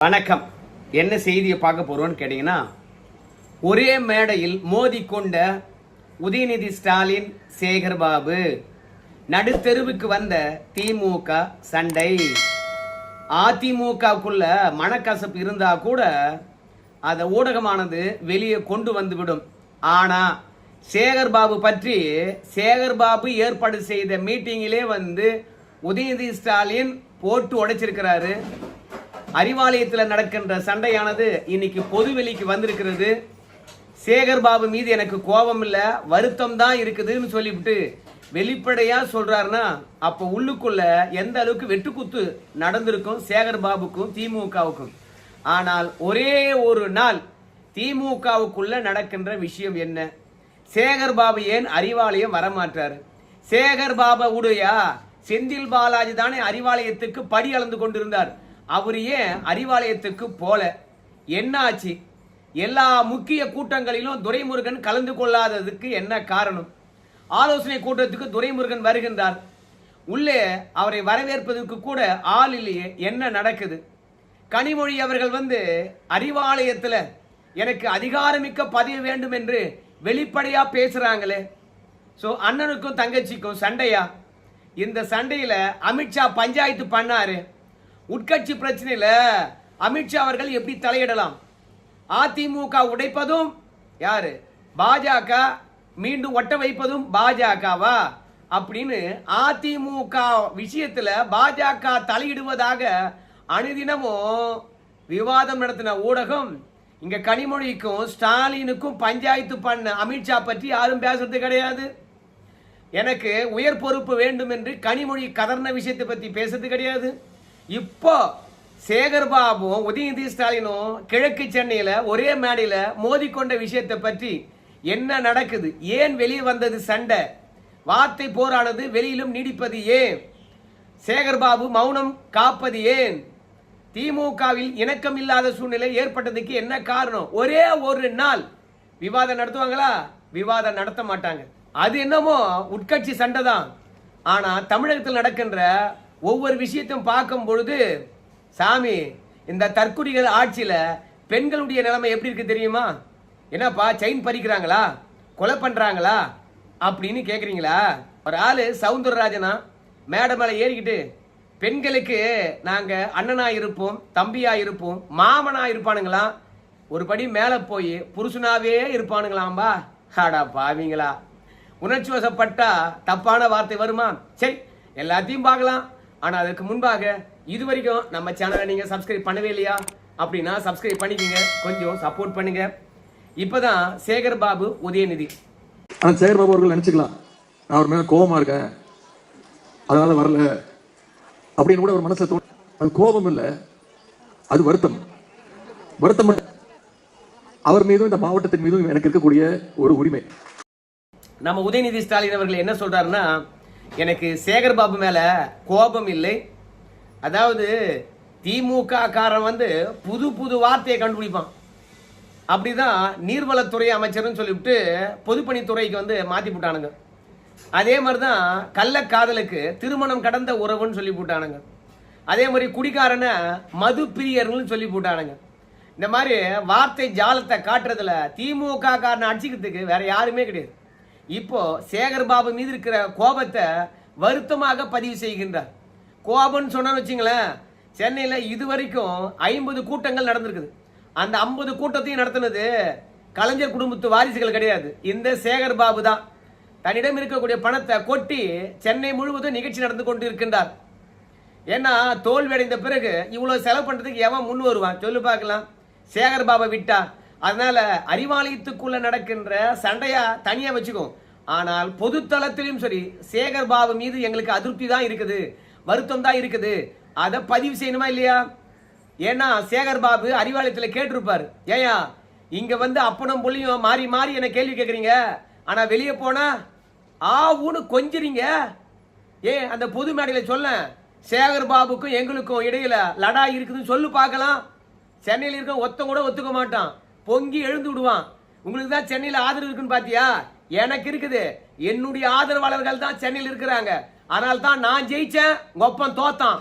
வணக்கம். என்ன செய்தியை பார்க்க போறோம்னு கேட்டீங்கன்னா, ஒரே மேடையில் மோதிக்கொண்ட உதயநிதி ஸ்டாலின், சேகர்பாபு, நடுத்தெருவுக்கு வந்த திமுக சண்டை. அதிமுகவுக்குள்ள மனக்கசப்பு இருந்தா கூட அதை ஊடகமானது வெளியே கொண்டு வந்துவிடும். ஆனா சேகர்பாபு பற்றி சேகர்பாபு ஏற்பாடு செய்த மீட்டிங்கிலே உதயநிதி ஸ்டாலின் போட்டு உடைச்சிருக்கிறாரு. அறிவாலயத்தில் நடக்கின்ற சண்டையானது இன்னைக்கு பொதுவெளிக்கு வந்திருக்கிறது. சேகர்பாபு மீது எனக்கு கோபம் இல்லை, வருத்தம் தான் இருக்குதுன்னு சொல்லிவிட்டு வெளிப்படையா சொல்றாருன்னா அப்போ உள்ளுக்குள்ள எந்த அளவுக்கு வெட்டுக்குத்து நடந்திருக்கும் சேகர்பாபுக்கும் திமுகவுக்கும். ஆனால் ஒரே ஒரு நாள் திமுகவுக்குள்ள நடக்கின்ற விஷயம் என்ன? சேகர்பாபு ஏன் அறிவாலயம் வரமாட்டாரு? சேகர்பாபு உடைய செந்தில் பாலாஜி தானே அறிவாலயத்துக்கு படி அளந்து கொண்டிருந்தார். அவர் ஏன் அறிவாலயத்துக்கு போல? என்னாச்சு? எல்லா முக்கிய கூட்டங்களிலும் துரைமுருகன் கலந்து கொள்ளாததுக்கு என்ன காரணம்? ஆலோசனை கூட்டத்துக்கு துரைமுருகன் வருகின்றார். உள்ளே அவரை வரவேற்பதற்கு கூட ஆள் இல்லையே. என்ன நடக்குது? கனிமொழி அவர்கள் அறிவாலயத்தில் எனக்கு அதிகாரமிக்க பதவி வேண்டும் என்று வெளிப்படையா பேசுறாங்களே. ஸோ அண்ணனுக்கும் தங்கச்சிக்கும் சண்டையா? இந்த சண்டையில அமித்ஷா பஞ்சாயத்து பண்ணாரு. உட்கட்சி பிரச்சனையில அமித்ஷா அவர்கள் எப்படி தலையிடலாம்? அதிமுக உடைப்பதும் யாரு? பாஜக. மீண்டும் ஒட்ட வைப்பதும் பாஜகவா? அப்படின்னு அதிமுக விஷயத்துல பாஜக தலையிடுவதாக அனுதினமும் விவாதம் நடத்தின ஊடகம் இங்க கனிமொழிக்கும் ஸ்டாலினுக்கும் பஞ்சாயத்து பண்ண அமித்ஷா பற்றி யாரும் பேசுறது கிடையாது. எனக்கு உயர் பொறுப்பு வேண்டும் என்று கனிமொழி கதர்ன விஷயத்தை பத்தி பேசுறது கிடையாது. இப்போ சேகர்பாபும் உதயநிதி ஸ்டாலினும் கிழக்கு சென்னையில ஒரே மேடையில மோதிக்கொண்ட விஷயத்தை பற்றி என்ன நடக்குது? ஏன் வெளியே வந்தது சண்டை? வார்த்தை போரானது வெளியிலும் நீடிப்பது ஏன்? சேகர்பாபு மௌனம் காப்பது ஏன்? திமுகவில் இணக்கம் இல்லாத சூழ்நிலை ஏற்பட்டதுக்கு என்ன காரணம்? ஒரே ஒரு நாள் விவாதம் நடத்துவாங்களா? விவாதம் நடத்த மாட்டாங்க. அது என்னமோ உட்கட்சி சண்டை தான். ஆனா தமிழகத்தில் நடக்கின்ற ஒவ்வொரு விஷயத்தையும் பார்க்கும் பொழுது சாமி, இந்த தற்குறிகள் ஆட்சியில பெண்களுடைய நிலைமை எப்படி இருக்கு தெரியுமா? என்னப்பா, செயின் பறிக்கிறாங்களா, கொலை பண்றாங்களா அப்படின்னு கேக்குறீங்களா? ஒரு ஆளு சவுந்தரராஜனா மேடை மேல ஏறிக்கிட்டு பெண்களுக்கு நாங்க அண்ணனா இருப்போம், தம்பியா இருப்போம், மாமனா இருப்பானுங்களாம், ஒரு படி மேல போய் புருஷனாவே இருப்பானுங்களாம்பா. ஆடா பாவீங்களா! உணர்ச்சி வசப்பட்டா தப்பான வார்த்தை வருமா? சரி, எல்லாத்தையும் பார்க்கலாம். ஆனா அதுக்கு முன்பாக இது வரைக்கும் நம்ம சேனலை நீங்க சப்ஸ்கிரைப் பண்ணவே இல்லையா? அப்படின்னா சப்ஸ்கிரைப் பண்ணிக்கங்க, கொஞ்சம் சப்போர்ட் பண்ணுங்க. இப்பதான் சேகர்பாபு, உதயநிதி. ஆனா சேகர்பாபு அவர்கள் நினைச்சுக்கலாம், நான் அவர் மேல கோபமா இருக்கேன், அதனால வரல அப்படின்னு கூட ஒரு மனசுல தோணும். அது கோபம் இல்ல, அது வருத்தம். வருத்தம் அவர் மீதும் இந்த மாவட்டத்தின் மீதும் எனக்கு இருக்கக்கூடிய ஒரு உரிமை. நம்ம உதயநிதி ஸ்டாலின் அவர்கள் என்ன சொல்றாருன்னா, எனக்கு சேகர்பாபு மேல கோபம் இல்லை. அதாவது திமுக காரன் புது புது வார்த்தையை கண்டுபிடிப்பான். அப்படிதான் நீர்வளத்துறை அமைச்சர்னு சொல்லிவிட்டு பொதுப்பணித்துறைக்கு மாத்தி போட்டானுங்க. அதே மாதிரிதான் கள்ளக்காதலுக்கு திருமணம் கடந்த உறவுன்னு சொல்லி போட்டானுங்க. அதே மாதிரி குடிகாரனை மது பிரியர்னு சொல்லி போட்டானுங்க. இந்த மாதிரி வார்த்தை ஜாலத்தை காட்டுறதுல திமுக காரனை அடிச்சுக்கிறதுக்கு வேற யாருமே கிடையாது. இப்போ சேகர்பாபு மீது இருக்கிற கோபத்தை வருத்தமாக பதிவு செய்கின்றார். கோபம்னு சொன்னு வச்சுங்களேன், சென்னையில இதுவரைக்கும் 50 கூட்டங்கள் நடந்திருக்குது. அந்த 50 கூட்டத்தையும் நடத்தினது கலைஞர் குடும்பத்து வாரிசுகள் கிடையாது, இந்த சேகர்பாபு தான். தன்னிடம் இருக்கக்கூடிய பணத்தை கொட்டி சென்னை முழுவதும் நிகழ்ச்சி நடந்து கொண்டு இருக்கின்றார். ஏன்னா தோல்வி அடைந்த பிறகு இவ்வளவு செலவு பண்றதுக்கு எவன் முன் வருவான் சொல்லு பார்க்கலாம்? சேகர்பாபை விட்டா. அதனால அறிவாலயத்துக்குள்ள நடக்கின்ற சண்டையா தனியா வச்சுக்கோ. ஆனால் பொது தளத்திலும் சரி சேகர்பாபு மீது எங்களுக்கு அதிருப்தி தான் இருக்குது, வருத்தம் தான் இருக்குது. அதை பதிவு செய்யணுமா இல்லையா? ஏன்னா சேகர்பாபு அறிவாலயத்தில் கேட்டிருப்பாரு, ஏயா இங்க அப்பனும் புள்ளியும் மாறி மாறி என்ன கேள்வி கேட்குறீங்க, ஆனா வெளியே போனா ஆவுன்னு கொஞ்சிறீங்க. ஏன் அந்த பொது மேடையில சொல்ல, சேகர்பாபுக்கும் எங்களுக்கும் இடையில லடா இருக்குதுன்னு சொல்லு பார்க்கலாம். சென்னையில் இருக்க ஒத்த கூட ஒத்துக்க மாட்டான், பொங்கி எழுந்து விடுவான். உங்களுக்கு தான் சென்னையில் ஆதரவு இருக்குன்னு பாத்தியா? எனக்கு இருக்குது. என்னுடைய ஆதரவாளர்கள் தான் சென்னையில் இருக்கிறாங்க. அதனால தான் நான் ஜெயிச்சேன், ஒப்பம் தோத்தான்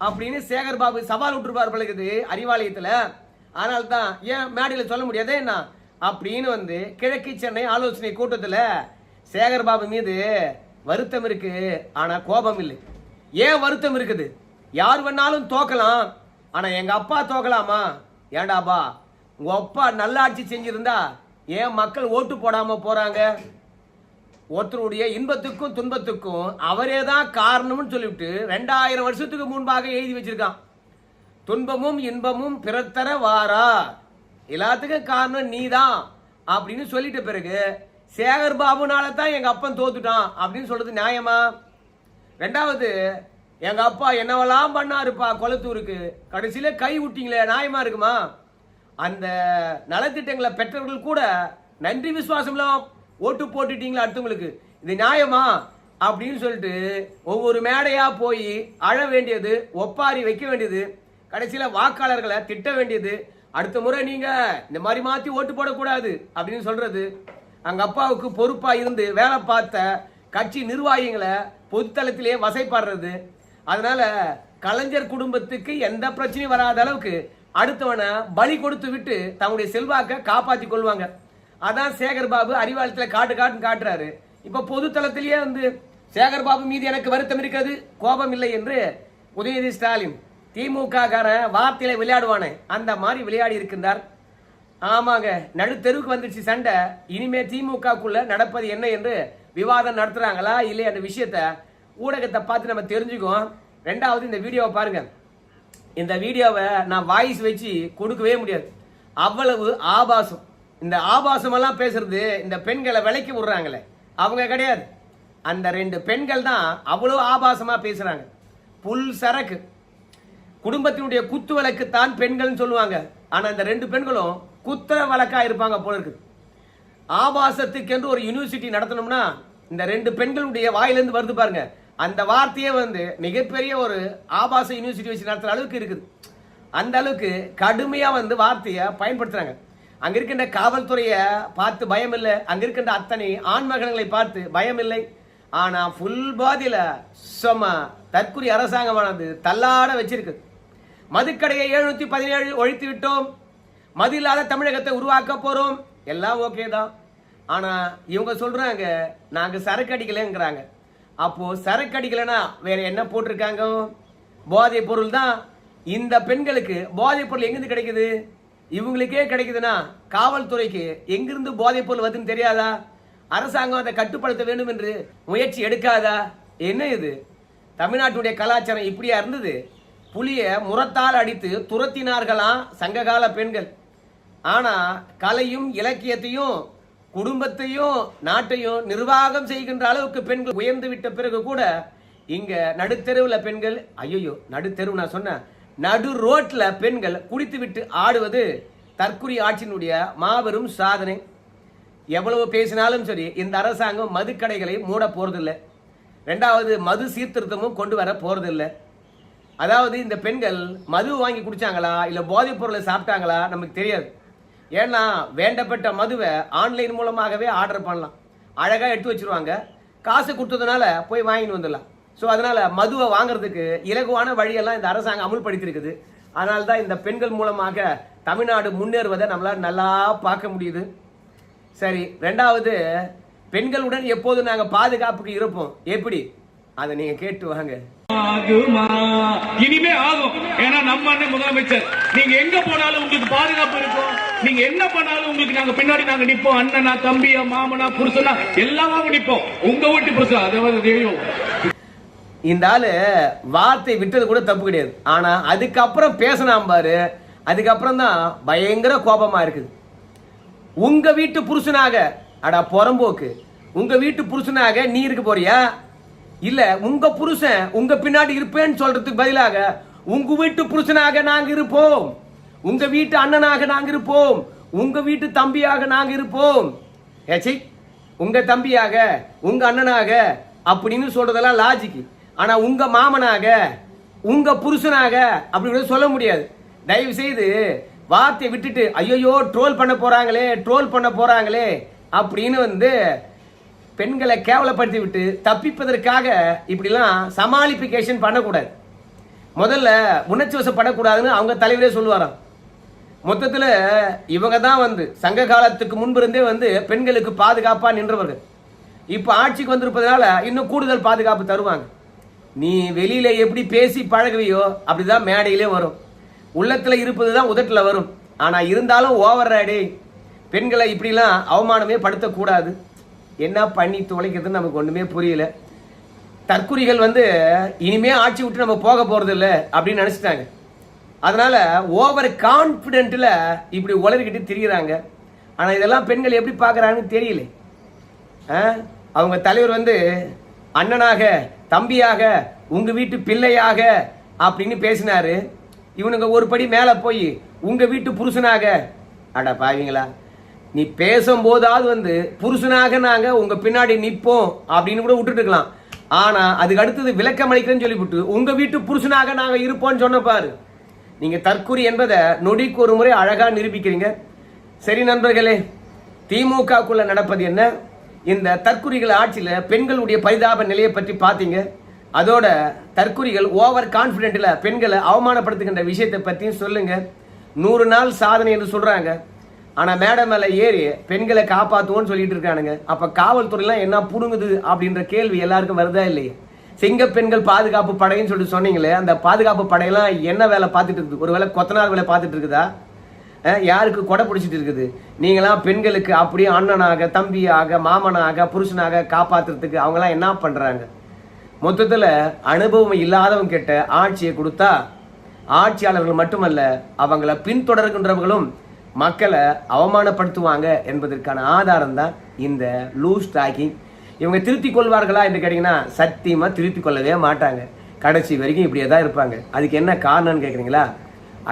அப்படின்னு சேகர் பாபு சவால் விட்டுருப்பார் பழகுது அறிவாலயத்துல. அதனால தான் ஏன் மேடையில் சொல்ல முடியாதே என்ன அப்படின்னு வந்து கிழக்கு சென்னை ஆலோசனை கூட்டத்துல சேகர் பாபு மீது வருத்தம் இருக்கு, ஆனா கோபம் இல்லை. ஏன் வருத்தம் இருக்குது? யார் வேணாலும் தோக்கலாம், ஆனா எங்க அப்பா தோக்கலாமா? ஏண்டாப்பா, உங்க அப்பா நல்லாட்சி செஞ்சிருந்தா ஏன் மக்கள் ஓட்டு போடாம போறாங்க? ஒருத்தருடைய இன்பத்துக்கும் துன்பத்துக்கும் அவரே தான் காரணம்னு சொல்லிவிட்டு 2000 வருஷத்துக்கு முன்பாக எழுதி வச்சிருக்கான். துன்பமும் இன்பமும் பிறத்தர வாரா, எல்லாத்துக்கும் காரணம் நீதான் அப்படின்னு சொல்லிட்ட பிறகு சேகர் பாபுனால தான் எங்க அப்பன் தோத்துட்டான் அப்படின்னு சொல்றது நியாயமா? ரெண்டாவது, எங்க அப்பா என்னவெல்லாம் பண்ணாருப்பா கொளத்தூருக்கு, கடைசியில கை விட்டீங்களே, நியாயமா இருக்குமா? அந்த நலத்திட்டங்களை பெற்றவர்கள் கூட நன்றி விசுவாசம்லாம் ஓட்டு போட்டுட்டீங்களா அடுத்தவங்களுக்கு, இது நியாயமா அப்படின்னு சொல்லிட்டு ஒவ்வொரு மேடையா போய் அழ வேண்டியது, ஒப்பாரி வைக்க வேண்டியது, கடைசியில வாக்காளர்களை திட்ட வேண்டியது, அடுத்த முறை நீங்க இந்த மாதிரி மாத்தி ஓட்டு போடக்கூடாது அப்படின்னு சொல்றது, அங்க அப்பாவுக்கு பொறுப்பா இருந்து வேலை பார்த்த கட்சி நிர்வாகிகளை பொதுத்தளத்திலே வசைப்படுறது. அதனால கலைஞர் குடும்பத்துக்கு எந்த பிரச்சனையும் வராத அளவுக்கு அடுத்தவனை பலி கொடுத்து விட்டு தங்களுடைய செல்வாக்க காப்பாத்தி கொள்வாங்க. அதான் சேகர் பாபு அறிவாலயத்துல காட்டுறாரு. இப்ப பொதுத்தளத்திலேயே வந்து சேகர் பாபு மீது எனக்கு வருத்தம் இருக்கிறது, கோபம் இல்லை என்று உதயநிதி ஸ்டாலின் திமுக காரன் வார்த்தையில விளையாடுவானே அந்த மாதிரி விளையாடி இருக்கின்றார். ஆமாங்க, நடுத்தெருவுக்கு வந்துருச்சு சண்டை. இனிமே திமுகக்குள்ள நடப்பது என்ன என்று விவாதம் நடத்துறாங்களா இல்லை அந்த விஷயத்த ஊடகத்தை பார்த்து நம்ம தெரிஞ்சுக்குவோம். ரெண்டாவது, இந்த வீடியோவை பாருங்க. இந்த வீடியோவை நான் வாய்ஸ் வச்சு கொடுக்கவே முடியாது, அவ்வளவு ஆபாசம். இந்த ஆபாசம் எல்லாம் பேசுறது இந்த பெண்களை விலைக்கு விடுறாங்களே அவங்க கிடையாது, அந்த 2 பெண்கள் தான் அவ்வளவு ஆபாசமா பேசுறாங்க. புல் சரக்கு குடும்பத்தினுடைய குத்து வழக்கு தான் பெண்கள் சொல்லுவாங்க, ஆனா இந்த 2 பெண்களும் குத்துற வழக்கா இருப்பாங்க போல இருக்கு. ஆபாசத்துக்கு என்று ஒரு யூனிவர்சிட்டி நடத்தணும்னா இந்த 2 பெண்களுடைய வாயிலிருந்து வருது பாருங்க, அந்த வார்த்தையே வந்து மிகப்பெரிய ஒரு ஆபாச யூனிவர்சிட்டி வச்சு நடத்துற அளவுக்கு இருக்குது. அந்த அளவுக்கு கடுமையா வந்து வார்த்தையை பயன்படுத்துறாங்க. அங்க இருக்கின்ற காவல்துறையை பார்த்து பயம் இல்லை, அங்க இருக்கின்ற அத்தனை ஆண்மகன்களை பார்த்து பயம் இல்லை. ஆனா புல் பாதியில சொம தற்குறி அரசாங்கமானது தள்ளாட வச்சிருக்கு. மதுக்கடையை 717 ஒழித்து விட்டோம், மது இல்லாத தமிழகத்தை உருவாக்க போறோம், எல்லாம் ஓகே தான். ஆனா இவங்க சொல்றாங்க நாங்க சரக்கு அடிக்கலங்கிறாங்க. அப்போ சரக்கு அடிக்கலன்னா வேற என்ன போட்டிருக்காங்க? போதைப் பொருள் தான். இந்த பெண்களுக்கு போதைப் பொருள் எங்கிருந்து கிடைக்குது? இவங்களுக்கே கிடைக்குதுன்னா காவல்துறைக்கு எங்கிருந்து போதைப் பொருள் வருதுன்னு தெரியாதா? அரசாங்கம் அதை கட்டுப்படுத்த வேண்டும் என்று முயற்சி எடுக்காதா? என்ன இது? தமிழ்நாட்டுடைய கலாச்சாரம் இப்படியா இருந்தது? புலிய முரத்தால் அடித்து துரத்தினார்களாம் சங்ககால பெண்கள். ஆனா கலையும் இலக்கியத்தையும் குடும்பத்தையும் நாட்டையும் நிர்வாகம் செய்கின்ற அளவுக்கு பெண்கள் உயர்ந்து விட்ட பிறகு கூட இங்க நடுத்தெருவுல பெண்கள், ஐயோ நடுத்தெருவு நான் சொன்ன நடு ரோட்ல பெண்கள் குடித்து விட்டு ஆடுவது தற்குறி ஆட்சியினுடைய மாபெரும் சாதனை. எவ்வளவு பேசினாலும் சரி இந்த அரசாங்கம் மதுக்கடைகளை மூட போறதில்லை. ரெண்டாவது, மது சீர்திருத்தமும் கொண்டு வர போறதில்லை. அதாவது இந்த பெண்கள் மது வாங்கி குடிச்சாங்களா இல்ல போதைப் பொருளை சாப்பிட்டாங்களா நமக்கு தெரியாது. ஏன்னா வேண்டப்பட்ட மதுவை ஆன்லைன் மூலமாகவே ஆர்டர் பண்ணலாம், அழகா எடுத்து வச்சிருவாங்க, காசு கொடுத்ததுனால போய் வாங்கிட்டு வந்துடலாம். ஸோ அதனால மதுவை வாங்குறதுக்கு இலகுவான வழியெல்லாம் இந்த அரசாங்கம் அமுல்படுத்தியிருக்குது. அதனால தான் இந்த பெண்கள் மூலமாக தமிழ்நாடு முன்னேறுவதை நம்மளால நல்லா பார்க்க முடியுது. சரி, ரெண்டாவது, பெண்களுடன் எப்போதும் நாங்க பாதுகாப்புக்கு இருப்போம். எப்படி? அதை நீங்க கேட்டு வாங்க. ஆகுமா? இனிமே ஆகும். ஏன்னா நம்ம அண்ணன் முதலமைச்சர், நீங்க எங்க போனாலும் உங்களுக்கு பாதுகாப்பு இருக்கும், நீங்க என்ன பண்ணாலும் உங்களுக்கு நாங்க பின்னாடி நாங்க நிப்போம். அண்ணனா, தம்பியா, மாமனா, புருஷனா எல்லாமே நிப்போம். உங்க வீட்டு புருஷன் அதாவது தெரியும். இந்த ஆளு வார்த்தை விட்டது கூட தப்பு கிடையாது, ஆனா அதுக்கப்புறம் பேசினாம் பாரு, அதுக்கப்புறம் தான் பயங்கர கோபமா இருக்குது. உங்க வீட்டு புருஷனாக, அடா புறம்போக்கு, உங்க வீட்டு புருஷனாக நீ இருக்க போறியா? இல்ல உங்க புருஷன் உங்க பின்னாடி இருப்பேன்னு சொல்றதுக்கு பதிலாக உங்க வீட்டு புருஷனாக நாங்க இருப்போம், உங்க வீட்டு அண்ணனாக நாங்க இருப்போம், உங்க வீட்டு தம்பியாக நாங்க இருப்போம். ஏச்சி, உங்க தம்பியாக உங்க அண்ணனாக அப்படின்னு சொல்றதெல்லாம் லாஜிக். ஆனா உங்க மாமனாக உங்க புருஷனாக அப்படி சொல்ல முடியாது. தயவு செய்து வார்த்தையை விட்டுட்டு ஐயோ ட்ரோல் பண்ண போறாங்களே அப்படின்னு வந்து பெண்களை கேவலப்படுத்தி விட்டு தப்பிப்பதற்காக இப்படிலாம் சமாளிபிகேஷன் பண்ணக்கூடாது. முதல்ல உணர்ச்சி வசப்படக்கூடாதுன்னு அவங்க தலைவரே சொல்லுவாராம். மொத்தத்துல இவங்க தான் வந்து சங்க காலத்துக்கு முன்பு இருந்தே வந்து பெண்களுக்கு பாதுகாப்பா நின்றவர்கள். இப்ப ஆட்சிக்கு வந்திருப்பதனால இன்னும் கூடுதல் பாதுகாப்பு தருவாங்க. நீ வெளியில எப்படி பேசி பழகுவியோ அப்படிதான் மேடையிலே வரும். உள்ளத்துல இருப்பதுதான் உதட்டுல வரும். ஆனா இருந்தாலும் ஓவர் ஆடி பெண்களை இப்படிலாம் அவமானமே படுத்தக்கூடாது. என்ன பண்ணி தொலைக்கிறதுன்னு நமக்கு ஒண்ணுமே புரியல. தற்குறிகள் வந்து இனிமே ஆட்சி விட்டு நம்ம போக போறது இல்லை அப்படின்னு நினைச்சிட்டாங்க. அதனால ஓவர் கான்பிடென்ட்ல இப்படி உளறிக்கிட்டு திரிகிறாங்க. ஆனா இதெல்லாம் பெண்கள் எப்படி பாக்குறாங்கன்னு தெரியல. அவங்க தலைவர் வந்து அண்ணனாக தம்பியாக உங்க வீட்டு பிள்ளையாக அப்படின்னு பேசினாரு. இவனுங்க ஒரு படி மேல போய் உங்க வீட்டு புருஷனாக. அட பாவீங்களா, நீ பேசும்போதாவது வந்து புருஷனாக நாங்க உங்க பின்னாடி நிப்போம் அப்படின்னு கூட விட்டுட்டு இருக்கலாம். ஆனா அதுக்கு அடுத்தது விளக்கம் அளிக்கிறேன்னு சொல்லிவிட்டு உங்க வீட்டு புருஷனாக நாங்க இருப்போம்னு சொன்ன பாரு. நீங்க தற்குறி என்பதை நொடிக்கு ஒரு முறை அழகா நிரூபிக்கிறீங்க. சரி நண்பர்களே, திமுகக்குள்ள நடப்பது என்ன? இந்த தற்குறிகள் ஆட்சியில பெண்களுடைய பரிதாப நிலையை பற்றி பார்த்தீங்க. அதோட தற்குறிகள் ஓவர் கான்பிடென்ட்ல பெண்களை அவமானப்படுத்துகின்ற விஷயத்தை பற்றியும் சொல்லுங்க. 100 நாள் சாதனை என்று சொல்றாங்க. ஆனா மேடை மேல ஏறி பெண்களை காப்பாத்துவோம்னு சொல்லிட்டு இருக்கானுங்க. அப்ப காவல்துறையெல்லாம் என்ன புடுங்குது அப்படின்ற கேள்வி எல்லாருக்கும் வருதா இல்லையா? சிங்க பெண்கள் பாதுகாப்பு படைன்னு சொல்லிட்டு சொன்னீங்களே, அந்த பாதுகாப்பு படையெல்லாம் என்ன வேலை பார்த்துட்டு இருக்குது? ஒருவேளை கொத்தனார் வேலை பார்த்துட்டு இருக்குதா? யாருக்கு கொடை பிடிச்சிட்டு இருக்குது? நீங்களாம் பெண்களுக்கு அப்படியே அண்ணனாக தம்பியாக மாமனாக புருஷனாக காப்பாத்துறதுக்கு அவங்களாம் என்ன பண்றாங்க? மொத்தத்துல அனுபவம் இல்லாதவங்க கிட்ட ஆட்சியை கொடுத்தா ஆட்சியாளர்கள் மட்டுமல்ல அவங்கள பின்தொடர்கின்றவர்களும் மக்களை அவமானப்படுத்துவாங்க என்பதற்கான ஆதாரம் தான் இந்த லூஸ் டாக்கிங். இவங்க திருத்திக் கொள்வார்களா என்று கேட்டீங்கன்னா சத்தியமா திருத்திக் கொள்ளவே மாட்டாங்க. கடைசி வரைக்கும் இப்படியே தான் இருப்பாங்க. அதுக்கு என்ன காரணம்னு கேட்குறீங்களா?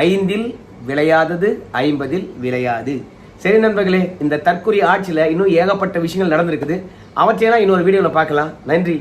5இல் விளையாதது 50இல் விளையாது. சரி நண்பர்களே, இந்த தற்குறி ஆட்சியில் இன்னும் ஏகப்பட்ட விஷயங்கள் நடந்திருக்குது. அவற்றையெல்லாம் இன்னொரு வீடியோவில் பார்க்கலாம். நன்றி.